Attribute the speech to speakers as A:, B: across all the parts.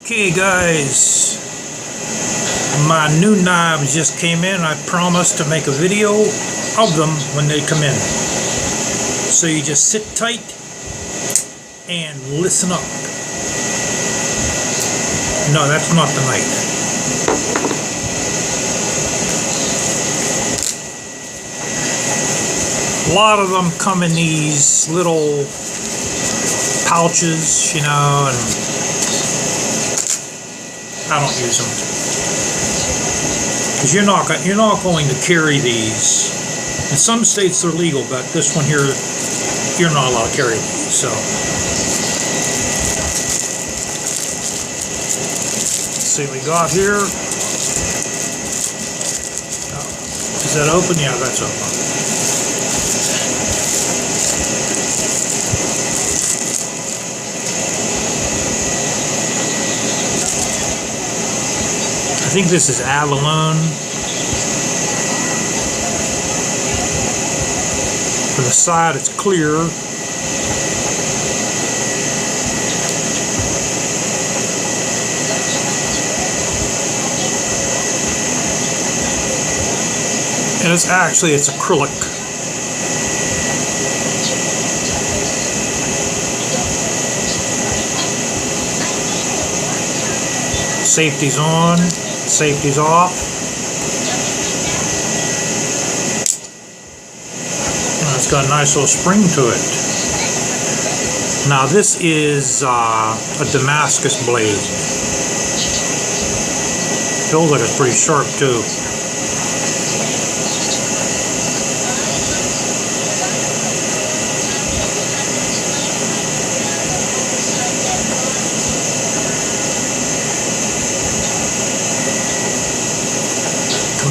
A: Okay guys, my new knives just came in. I promised to make a video of them when they come in. So you just sit tight and listen up. No, that's not the knife. A lot of them come in these little pouches, you know, and I don't use them because you're not going to carry these. In some states they're legal, but this one here you're not allowed to carry these. So let's see what we got here. Is that open? Yeah, that's open. I think this is abalone. For the side it's clear. And it's acrylic. Safety's on. Safety's off. And it's got a nice little spring to it. Now this is a Damascus blade. Feels like it's pretty sharp too.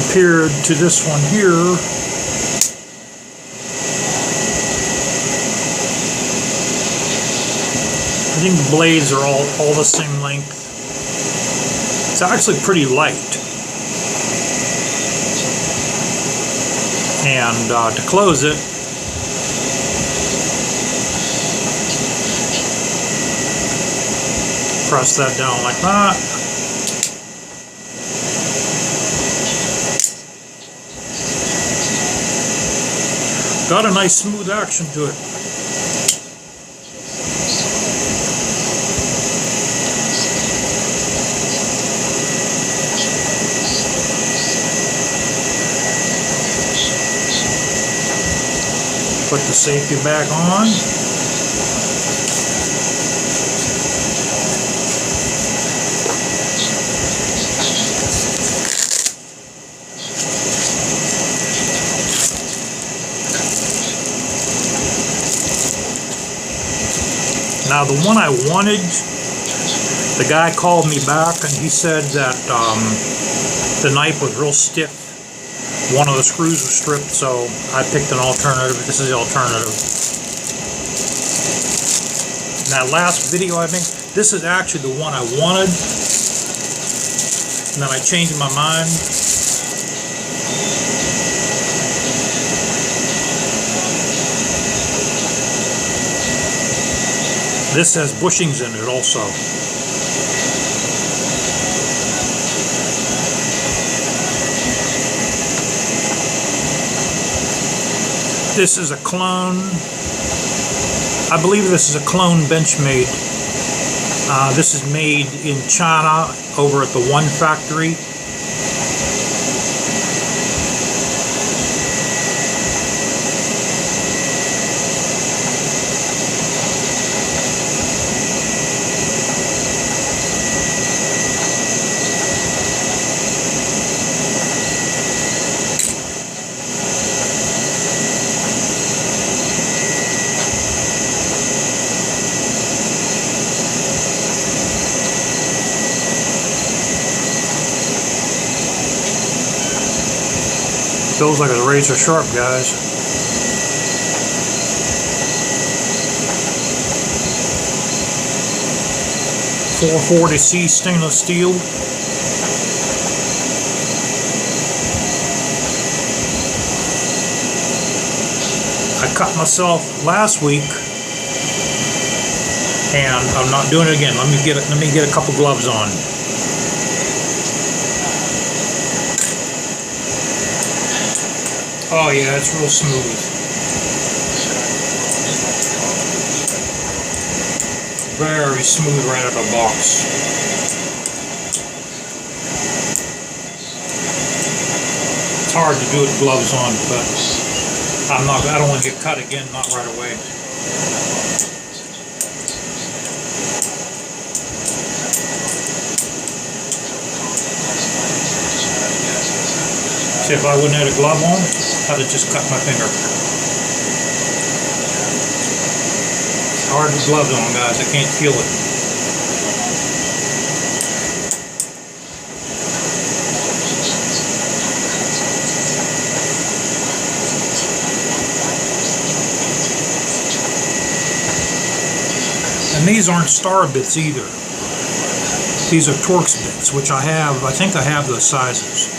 A: Compared to this one here, I think the blades are all the same length. It's actually pretty light. And to close it, press that down like that. Got a nice smooth action to it. Put the safety back on. Now the one I wanted, the guy called me back and he said that the knife was real stiff. One of the screws was stripped, so I picked an alternative. This is the alternative. In that last video, I think, this is actually the one I wanted. And then I changed my mind. This has bushings in it also. This is a clone. I believe this is a clone Benchmade. This is made in China over at the One factory. Feels like it's razor sharp, guys. .440C stainless steel. I cut myself last week And I'm not doing it again. Let me get a couple gloves on. Oh yeah, it's real smooth. Very smooth right out of the box. It's hard to do it with gloves on, but I don't want to get cut again, not right away. See, if I wouldn't have had a glove on, I'd have just cut my finger. It's hard with gloves on, guys. I can't feel it. And these aren't star bits either. These are Torx bits, which I have. I think I have those sizes.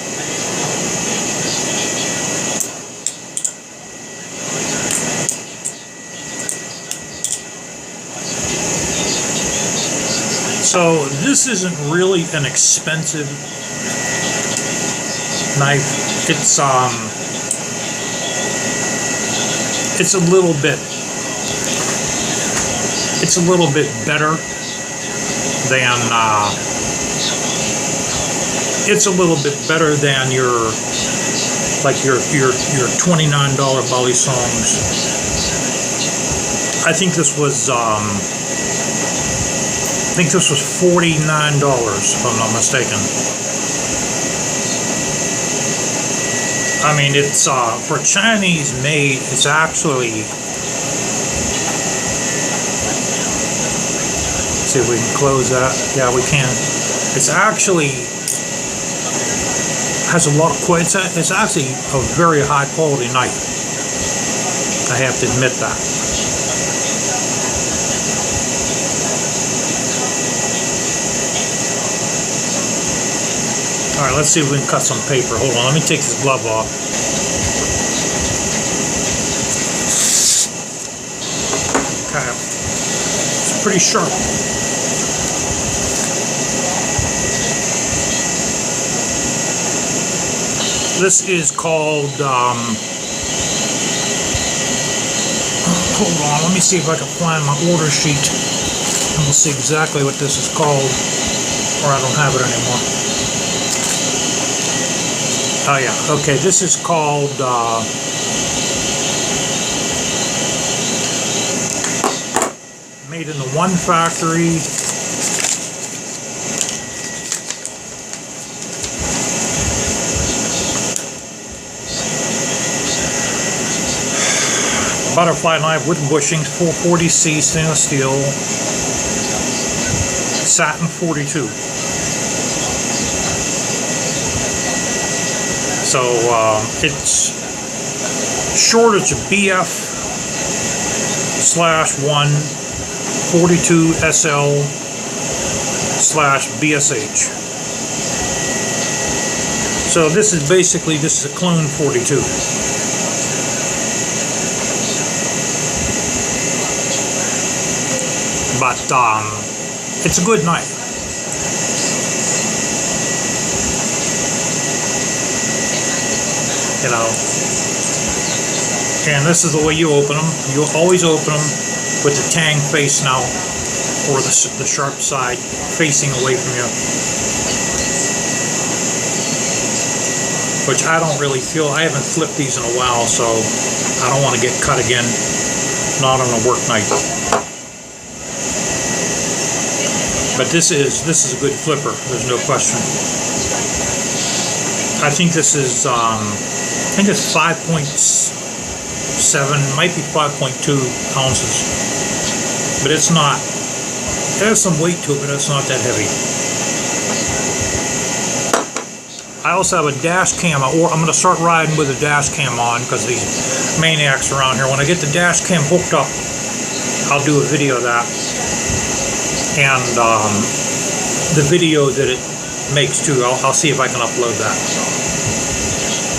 A: So this isn't really an expensive knife. It's a little bit better than your $29 Balisongs. I think this was $49 if I'm not mistaken. I mean, it's for Chinese made. It's actually, let's see if we can close that. Yeah, we can. It's actually has a lot of it's actually a very high quality knife. I have to admit that. All right, let's see if we can cut some paper. Hold on, let me take this glove off. Okay, it's pretty sharp. This is called, hold on, let me see if I can find my order sheet. And we'll see exactly what this is called, or I don't have it anymore. Oh yeah, okay, this is called, made in the One Factory. Butterfly knife with bushings, 440C stainless steel, satin 42. So it's shortage of BF/1 42 SL/BSH. So this is a clone 42. But it's a good knife. You know, and this is the way you open them. You always open them with the tang face now, or the sharp side facing away from you. Which I don't really feel. I haven't flipped these in a while, so I don't want to get cut again. Not on a work knife. But this is a good flipper. There's no question. I think this is it's 5.7, might be 5.2 ounces. But it's not. It has some weight to it, but it's not that heavy. I also have a dash cam, or I'm going to start riding with a dash cam on because these maniacs around here. When I get the dash cam hooked up, I'll do a video of that. And the video that it makes too, I'll see if I can upload that.